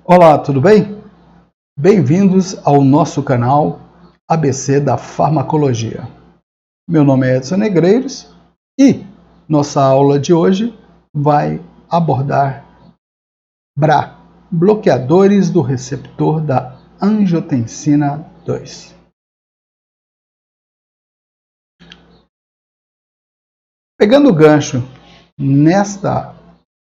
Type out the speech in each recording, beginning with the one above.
Olá, tudo bem? Bem-vindos ao nosso canal ABC da Farmacologia. Meu nome é Edson Negreiros e nossa aula de hoje vai abordar BRA, bloqueadores do receptor da angiotensina 2. Pegando o gancho nesta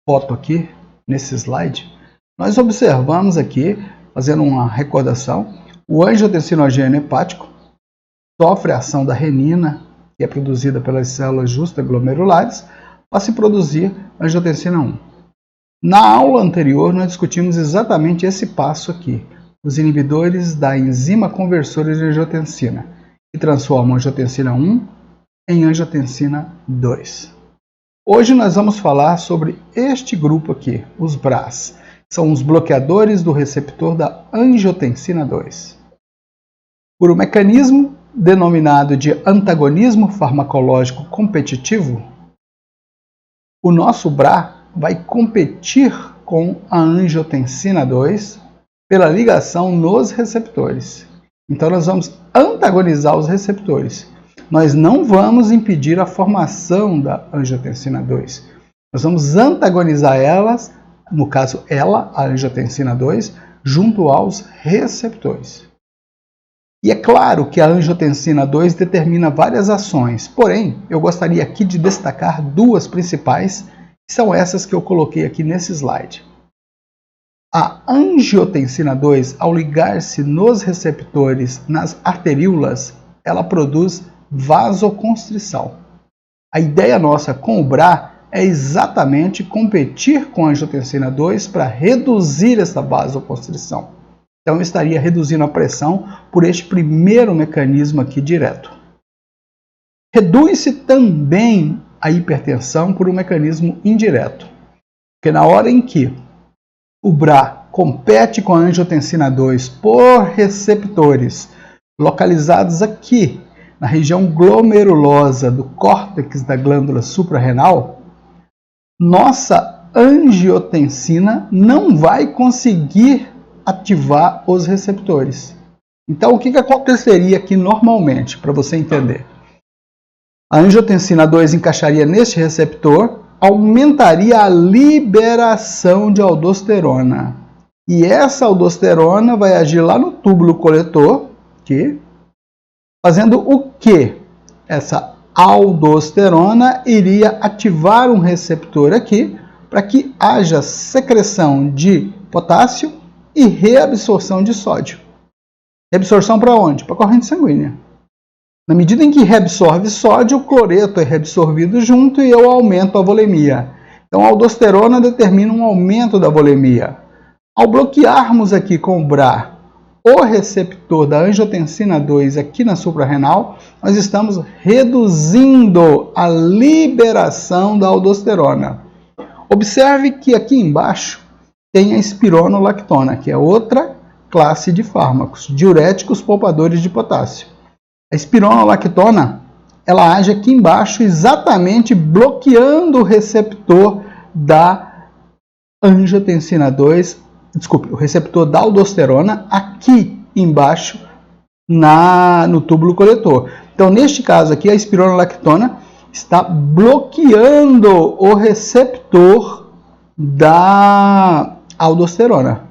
foto aqui, nesse slide, nós observamos aqui, fazendo uma recordação, o angiotensinogênio hepático sofre a ação da renina, que é produzida pelas células justaglomerulares, para se produzir angiotensina 1. Na aula anterior, nós discutimos exatamente esse passo aqui, os inibidores da enzima conversora de angiotensina, que transformam a angiotensina 1 em angiotensina 2. Hoje nós vamos falar sobre este grupo aqui, os BRAs. São os bloqueadores do receptor da angiotensina 2. Por um mecanismo denominado de antagonismo farmacológico competitivo, o nosso BRA vai competir com a angiotensina 2 pela ligação nos receptores. Então nós vamos antagonizar os receptores. Nós não vamos impedir a formação da angiotensina 2. Nós vamos antagonizar elas, no caso a angiotensina 2, junto aos receptores. E é claro que a angiotensina 2 determina várias ações, porém, eu gostaria aqui de destacar duas principais, que são essas que eu coloquei aqui nesse slide. A angiotensina 2, ao ligar-se nos receptores nas arteríolas, ela produz vasoconstrição. A ideia nossa com o BRA é exatamente competir com a angiotensina 2 para reduzir essa vasoconstrição. Então, eu estaria reduzindo a pressão por este primeiro mecanismo aqui direto. Reduz-se também a hipertensão por um mecanismo indireto, porque na hora em que o BRA compete com a angiotensina 2 por receptores localizados aqui na região glomerulosa do córtex da glândula suprarrenal, nossa angiotensina não vai conseguir ativar os receptores. Então, o que aconteceria aqui normalmente, para você entender? A angiotensina 2 encaixaria neste receptor, aumentaria a liberação de aldosterona. E essa aldosterona vai agir lá no túbulo coletor, aqui, fazendo o quê? Essa aldosterona iria ativar um receptor aqui para que haja secreção de potássio e reabsorção de sódio. Reabsorção para onde? Para a corrente sanguínea. Na medida em que reabsorve sódio, o cloreto é reabsorvido junto e eu aumento a volemia. Então a aldosterona determina um aumento da volemia. Ao bloquearmos aqui com o BRA o receptor da angiotensina 2 aqui na suprarrenal, nós estamos reduzindo a liberação da aldosterona. Observe que aqui embaixo tem a espironolactona, que é outra classe de fármacos, diuréticos poupadores de potássio. A espironolactona, ela age aqui embaixo exatamente bloqueando o receptor da angiotensina 2, o receptor da aldosterona aqui embaixo no túbulo coletor. Então, neste caso aqui, a espironolactona está bloqueando o receptor da aldosterona.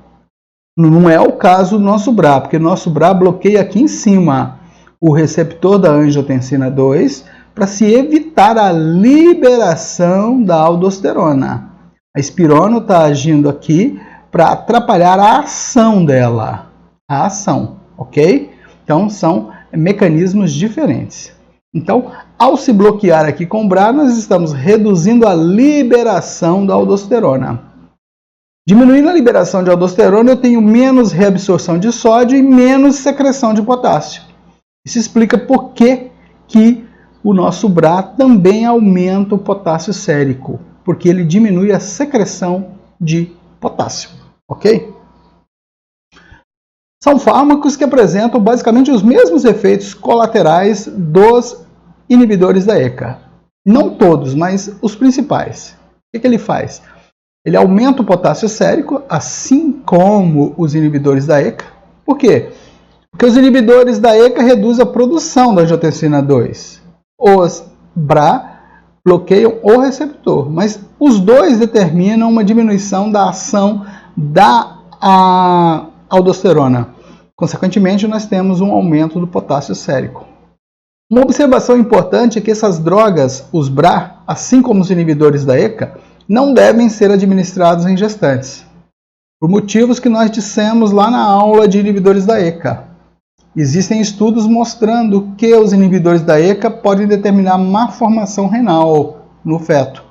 Não é o caso do nosso BRA, porque o nosso BRA bloqueia aqui em cima o receptor da angiotensina 2 para se evitar a liberação da aldosterona. A espirono está agindo aqui para atrapalhar a ação dela. A ação, ok? Então, são mecanismos diferentes. Então, ao se bloquear aqui com o BRA, nós estamos reduzindo a liberação da aldosterona. Diminuindo a liberação de aldosterona, eu tenho menos reabsorção de sódio e menos secreção de potássio. Isso explica por que o nosso BRA também aumenta o potássio sérico, porque ele diminui a secreção de potássio. Ok? São fármacos que apresentam basicamente os mesmos efeitos colaterais dos inibidores da ECA. Não todos, mas os principais. O que ele faz? Ele aumenta o potássio sérico, assim como os inibidores da ECA. Por quê? Porque os inibidores da ECA reduzem a produção da angiotensina 2. Os BRA bloqueiam o receptor, mas os dois determinam uma diminuição da ação da aldosterona. Consequentemente, nós temos um aumento do potássio sérico. Uma observação importante é que essas drogas, os BRA, assim como os inibidores da ECA, não devem ser administrados em gestantes, por motivos que nós dissemos lá na aula de inibidores da ECA. Existem estudos mostrando que os inibidores da ECA podem determinar má formação renal no feto.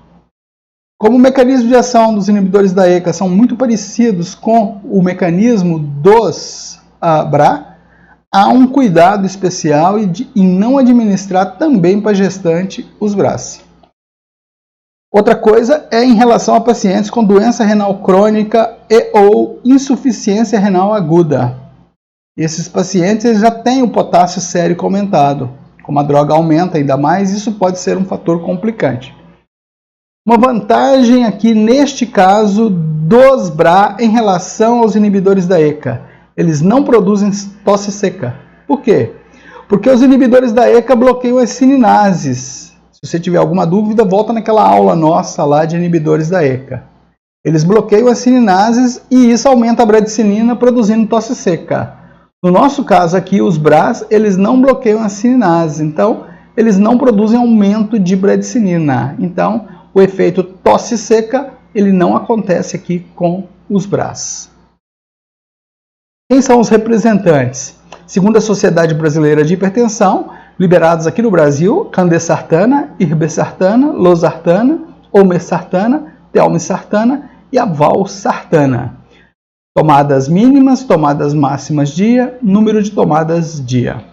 Como o mecanismo de ação dos inibidores da ECA são muito parecidos com o mecanismo dos BRA, há um cuidado especial em não administrar também para gestante os BRAs. Outra coisa é em relação a pacientes com doença renal crônica e ou insuficiência renal aguda. Esses pacientes já têm o potássio sérico aumentado. Como a droga aumenta ainda mais, isso pode ser um fator complicante. Uma vantagem aqui neste caso dos BRA em relação aos inibidores da ECA. Eles não produzem tosse seca. Por quê? Porque os inibidores da ECA bloqueiam as cininases. Se você tiver alguma dúvida, volta naquela aula nossa lá de inibidores da ECA. Eles bloqueiam as cininases e isso aumenta a bradicilina, produzindo tosse seca. No nosso caso aqui, os BRAs, eles não bloqueiam as cininases, então eles não produzem aumento de bradicilina. Então, o efeito tosse seca, ele não acontece aqui com os BRAs. Quem são os representantes? Segundo a Sociedade Brasileira de Hipertensão, liberados aqui no Brasil, candesartana, irbesartana, losartana, olmesartana, telmisartana e a valsartana. Tomadas mínimas, tomadas máximas dia, número de tomadas dia.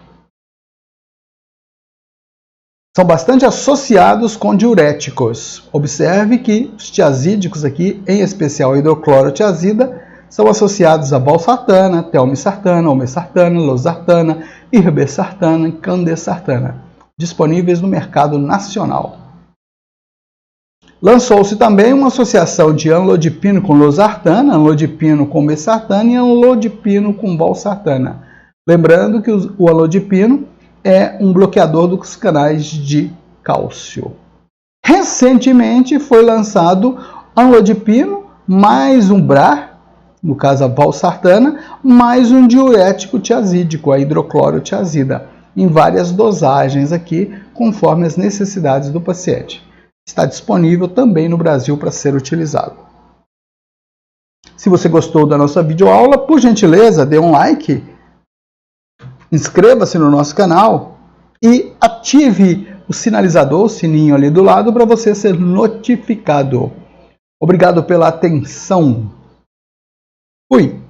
São bastante associados com diuréticos. Observe que os tiazídicos aqui, em especial a hidroclorotiazida, são associados a valsartana, telmisartana, olmesartana, losartana, irbesartana e candesartana, disponíveis no mercado nacional. Lançou-se também uma associação de anlodipino com losartana, anlodipino com mesartana e anlodipino com valsartana. Lembrando que o anlodipino é um bloqueador dos canais de cálcio. Recentemente foi lançado anlodipino mais um BRA, no caso a valsartana, mais um diurético tiazídico, a hidroclorotiazida, em várias dosagens aqui, conforme as necessidades do paciente. Está disponível também no Brasil para ser utilizado. Se você gostou da nossa videoaula, por gentileza, dê um like, inscreva-se no nosso canal e ative o sinalizador, o sininho ali do lado, para você ser notificado. Obrigado pela atenção. Fui!